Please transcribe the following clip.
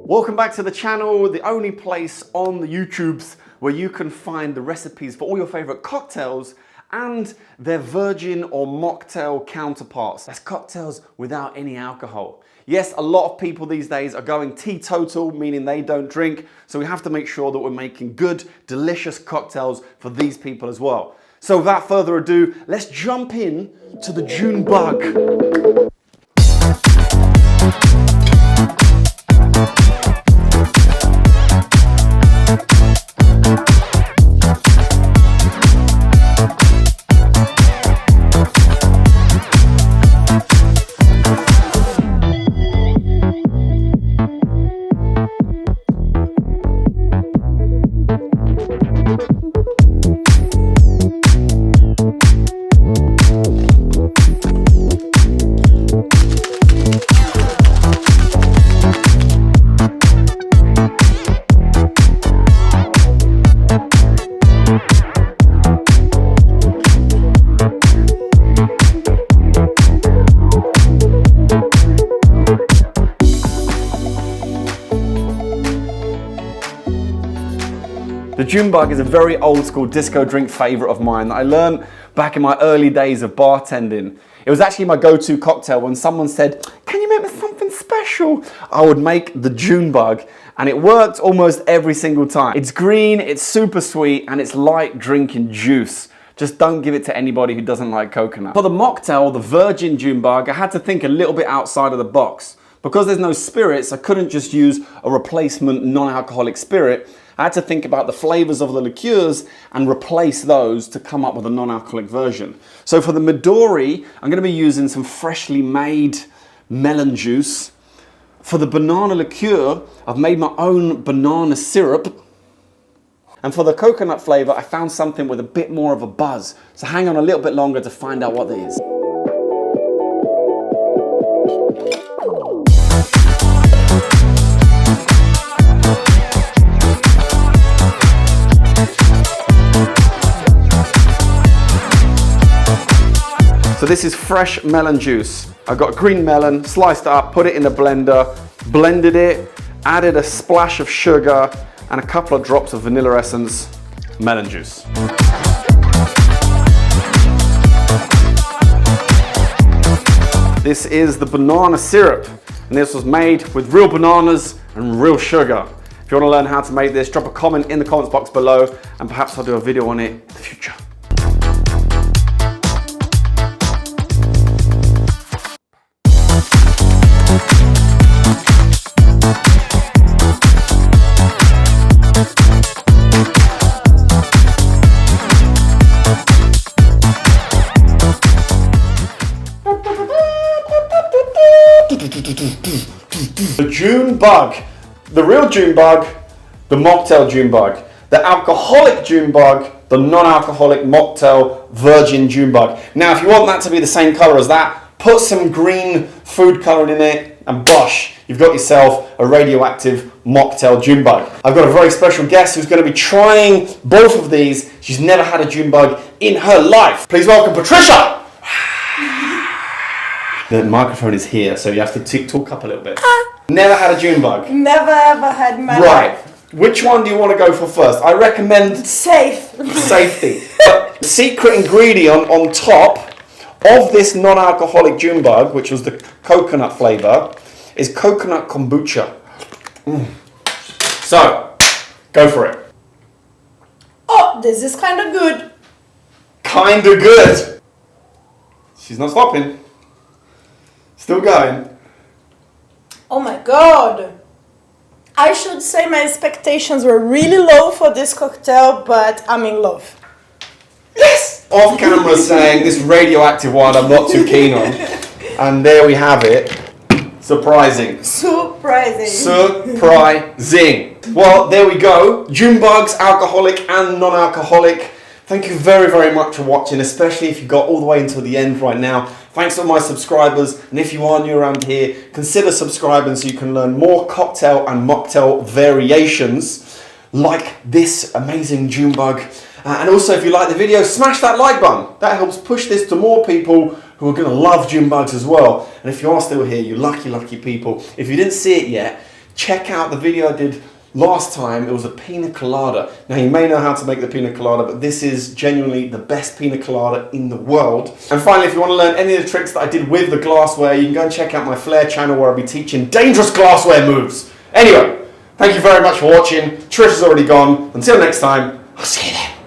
Welcome back to the channel, the only place on the YouTubes where you can find the recipes for all your favorite cocktails and their virgin or mocktail counterparts. That's cocktails without any alcohol. Yes, a lot of people these days are going teetotal, meaning they don't drink, so we have to make sure that we're making good, delicious cocktails for these people as well. So without further ado, let's jump in to the June Bug. The June Bug is a very old school disco drink favorite of mine that I learned back in my early days of bartending. It was actually my go-to cocktail. When someone said, "Can you make me something special?" I would make the June Bug, and it worked almost every single time. It's green, it's super sweet, and it's like drinking juice. Just don't give it to anybody who doesn't like coconut. For the mocktail, the virgin June Bug, I had to think a little bit outside of the box. Because there's no spirits, I couldn't just use a replacement non-alcoholic spirit. I had to think about the flavors of the liqueurs and replace those to come up with a non-alcoholic version. So for the Midori, I'm going to be using some freshly made melon juice. For the banana liqueur, I've made my own banana syrup. And for the coconut flavor, I found something with a bit more of a buzz. So hang on a little bit longer to find out what it is. So this is fresh melon juice. I got green melon, sliced it up, put it in the blender, blended it, added a splash of sugar and a couple of drops of vanilla essence, melon juice. This is the banana syrup, and this was made with real bananas and real sugar. If you want to learn how to make this, drop a comment in the comments box below, and perhaps I'll do a video on it in the future. The June Bug, the real June Bug, the mocktail June Bug, the alcoholic June Bug, the non-alcoholic mocktail virgin June Bug. Now, if you want that to be the same color as that, put some green food coloring in it and bosh, you've got yourself a radioactive mocktail June Bug. I've got a very special guest who's going to be trying both of these. She's never had a June Bug in her life. Please welcome Patricia. The microphone is here, so you have to talk up a little bit. Never had a June Bug? Never ever had in my life. Right. Which one do you want to go for first? I recommend safety. But the secret ingredient on top of this non-alcoholic June Bug, which was the coconut flavor, is coconut kombucha. So, go for it. Oh, this is kind of good. Kind of good. She's not stopping. Still going. Oh my god. I should say my expectations were really low for this cocktail, but I'm in love. Yes! Off camera saying this radioactive one I'm not too keen on. And there we have it. Surprising. Surprising. Well, there we go. June Bugs, alcoholic and non-alcoholic. Thank you very, very much for watching, especially if you got all the way until the end right now. Thanks to my subscribers, and if you are new around here, consider subscribing so you can learn more cocktail and mocktail variations like this amazing June Bug. And also, if you like the video, smash that like button. That helps push this to more people who are going to love June Bugs as well. And if you are still here, you lucky, lucky people, if you didn't see it yet, check out the video I did last time. It was a pina colada. Now you may know how to make the pina colada, but this is genuinely the best pina colada in the world. And finally, if you want to learn any of the tricks that I did with the glassware, you can go and check out my Flair channel where I'll be teaching dangerous glassware moves. Anyway, thank you very much for watching. Trish is already gone. Until next time, I'll see you then.